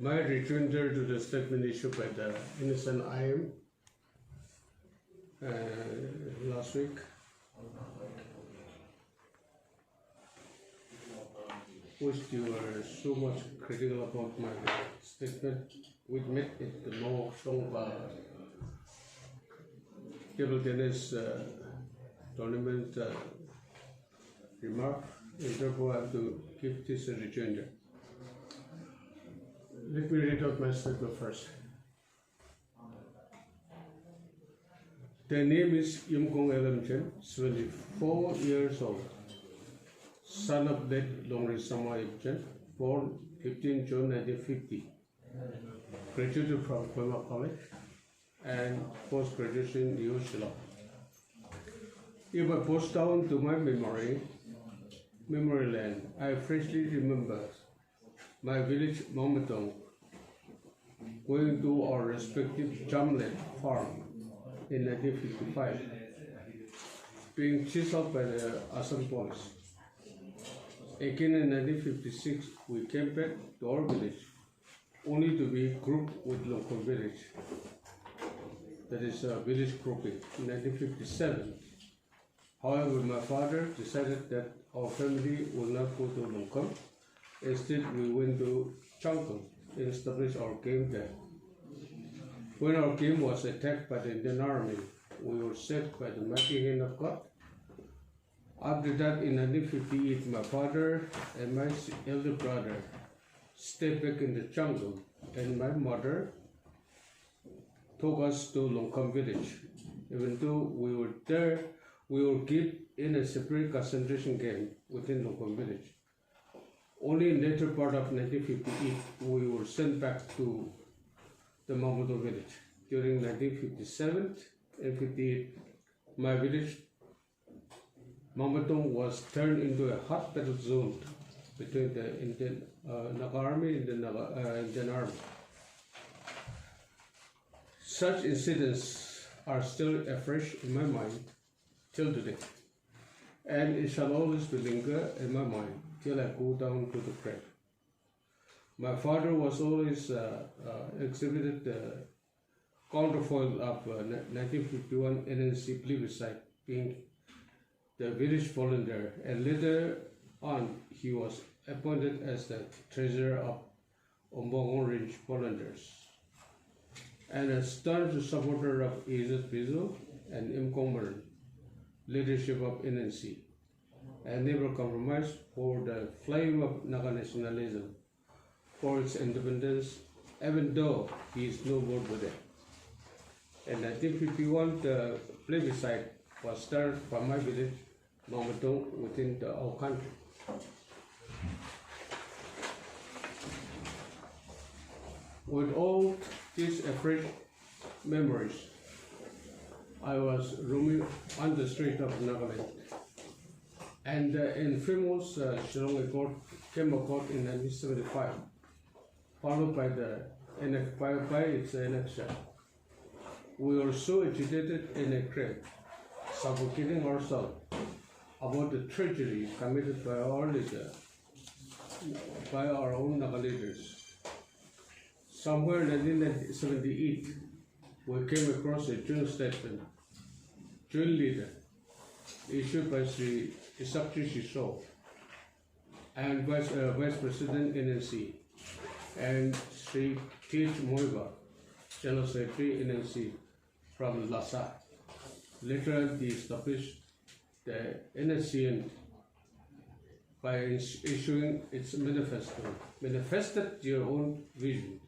My rejoinder to the statement issued by the NSCN-IM last week. Which you were so much critical about my statement, which made it the more strong table tennis tournament remark, and therefore I have to give this a rejoinder. Let me read out my statement first. The name is Imkong Imchen, 74 years old, son of late Sama Imchen, born 15 June 1950, graduated from Koima College and post-graduation in Shillong. If I post down to my memory lane, I freshly remember my village Mamatong going to our respective Jamlet farm in 1955, being chiseled by the Assam police. Again in 1956, we came back to our village, only to be grouped with local village. That is village grouping in 1957. However, my father decided that our family will not go to Longkong. Instead, we went to Changkong and established our camp there. When our camp was attacked by the Indian Army, we were saved by the mighty hand of God. After that, in 1958, my father and my elder brother stayed back in the jungle, and my mother took us to Longkong village. Even though we were there, we were kept in a separate concentration camp within Longkong village. Only in later part of 1958, we were sent back to the Mamadou village. During 1957 and 58, my village, Mamadou, was turned into a hot battle zone between the Indian Naga Army and the Indian Army. Such incidents are still afresh in my mind till today, and it shall always be linger in my mind till I go down to the grave. My father was always exhibited the counterfoil of 1951 NNC plebiscite, being the village volunteer, and later on he was appointed as the treasurer of Ombong Range Volunteers, and a staunch supporter of Izat Bizo and Imkong leadership of NNC, and never compromised for the flame of Naga nationalism for its independence, even though he is no more today. In 1951, the plebiscite was started from my village, Mamatong, within our country. With all these afresh memories, I was roaming on the street of Nahaland, and the infamous Shillong Accord came about in 1975, followed by its annexation. We were so agitated in a crowd, suffocating ourselves about the tragedy committed by our leader, by our own Naga leaders. Somewhere in 1978, we came across a joint statement, joint leader, issued by Sri Isakchi Shisho and Vice President NNC, and Sri T.H. Moiga, General Secretary NNC from Lhasa. Later, they established the NSCN by issuing its manifesto, manifested their own vision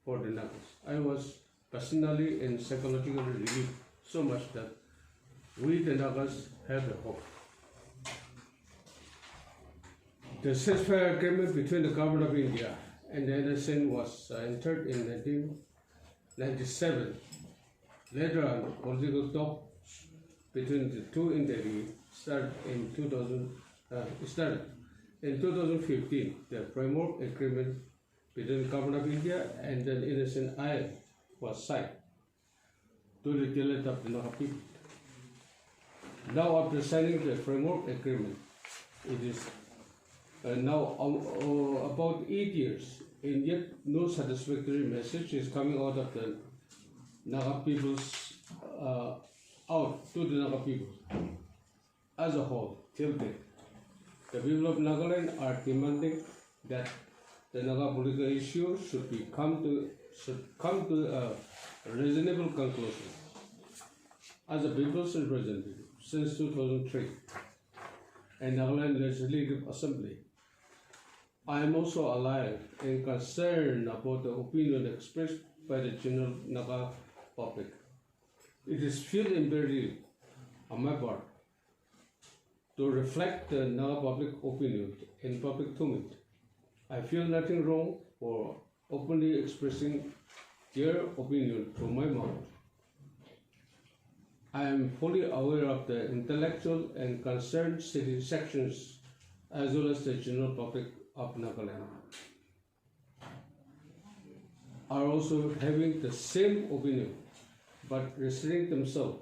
for the Nagas. I was personally and psychologically relieved so much that we, the Nagas, have a hope. The ceasefire agreement between the government of India and the NSCN was entered in 1997. Later on, political talks between the two entities started in 2015. The framework agreement between the government of India and the NSCN-IM was signed to the delight of the Naga people. Now, after signing the framework agreement, it is now about 8 years and yet no satisfactory message is coming out of the Naga peoples, out to the Naga people as a whole till date. The people of Nagaland are demanding that the Naga political issue should come to a reasonable conclusion. As a people's representative since 2003 and Nagaland Legislative Assembly, I am also alive and concerned about the opinion expressed by the general Naga public. It is feel imperative on my part to reflect the Naga public opinion in public domain. I feel nothing wrong for openly expressing their opinion through my mouth. I am fully aware of the intellectual and concerned city sections as well as the general public of Nahaland are also having the same opinion but restraining themselves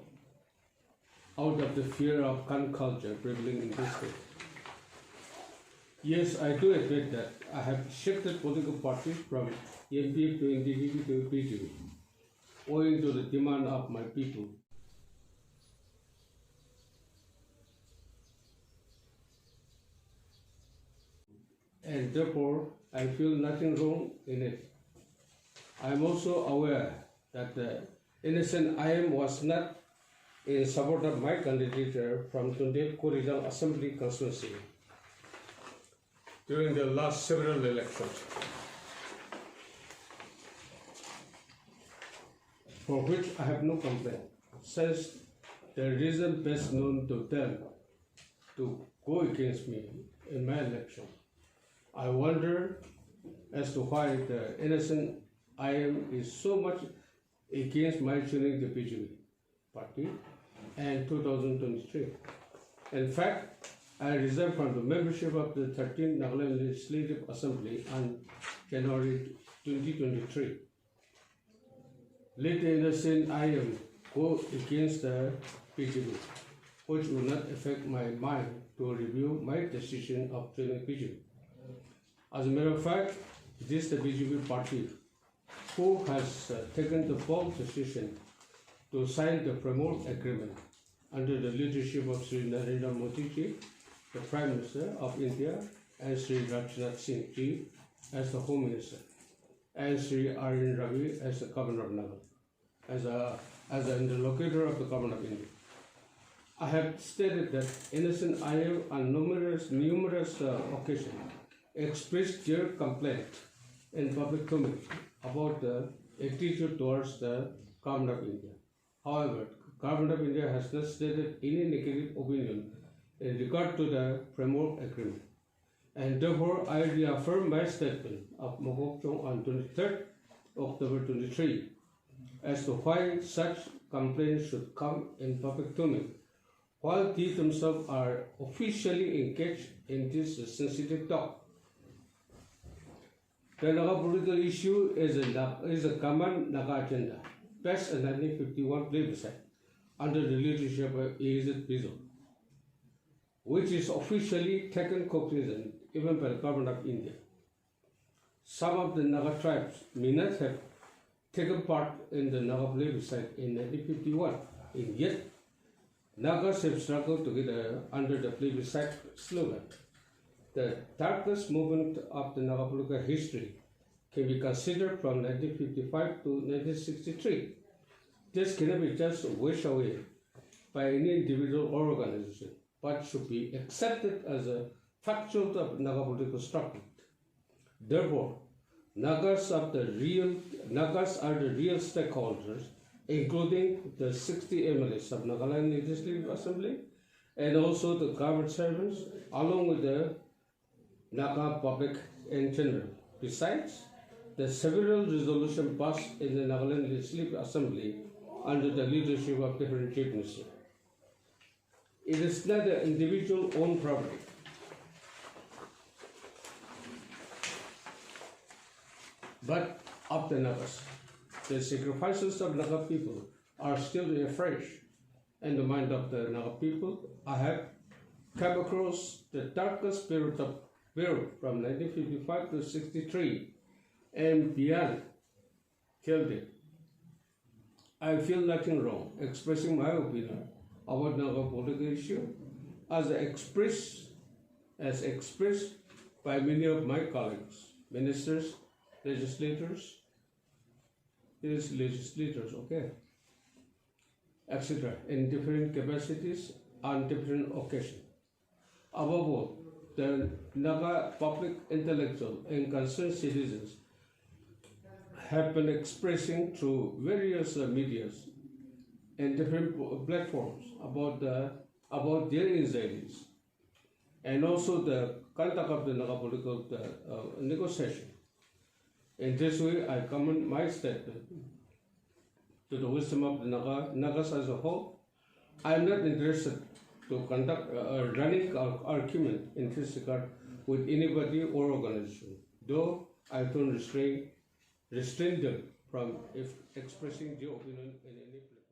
out of the fear of gun culture prevailing in this state. Yes, I do admit that I have shifted political parties from MPF to NDDP to BJP, owing to the demand of my people. And therefore, I feel nothing wrong in it. I am also aware that the NSCN-IM was not in support of my candidature from Tunde Korijang Assembly constituency during the last several elections, for which I have no complaint, since the reason best known to them to go against me in my election. I wonder as to why the NSCN-IM is so much against my joining the BJP party in 2023. In fact, I resigned from the membership of the 13th Nahaland Legislative Assembly on January 2023. Let the NSCN-IM go against the BJP, which will not affect my mind to review my decision of joining BJP. As a matter of fact, it is the BJP party who has taken the bold decision to sign the framework agreement under the leadership of Sri Narendra Modi ji, the Prime Minister of India, and Sri Rajnath Singh ji as the Home Minister, and Sri Aryan Ravi as the Governor of Nagaland, as an interlocutor of the Government of India. I have stated that NSCN-IM on numerous occasions expressed their complaint in public domain about the attitude towards the Government of India. However, the Government of India has not stated any negative opinion in regard to the framework agreement, and therefore I reaffirm my statement of Mokokchong on 23rd October 23 as to why such complaints should come in public domain, while they themselves are officially engaged in this sensitive talk. The Naga political issue is a common Naga agenda passed in 1951 plebiscite under the leadership of A.Z. Bizo, which is officially taken cognizance even by the Government of India. Some of the Naga tribes may not have taken part in the Naga plebiscite in 1951, and yet Nagas have struggled together under the plebiscite slogan. The darkest moment of the Naga political history can be considered from 1955 to 1963. This cannot be just wished away by any individual or organization, but should be accepted as a factual of Naga political struggle. Therefore, Nagas are the real stakeholders, including the 60 MLAs of Nahaland Legislative Assembly and also the government servants, along with the Naga public in general. Besides, the several resolutions passed in the Nahaland Legislative Assembly under the leadership of different chief ministers. It is not the individual own property. But of the Nagas. The sacrifices of Naga people are still afresh in the mind of the Naga people. I have come across the darkest period from 1955 to 63 and beyond till date. I feel nothing wrong expressing my opinion about Naga political issue as expressed by many of my colleagues, ministers, legislators, etc., in different capacities on different occasions. Above all, the Naga public intellectual and concerned citizens have been expressing through various medias and different platforms about their anxieties and also the conduct of the Naga political negotiation. In this way, I comment my statement to the wisdom of the Nagas as a whole. I am not interested to conduct a running argument in this regard with anybody or organization, though I don't restrain them from expressing their opinion in any place.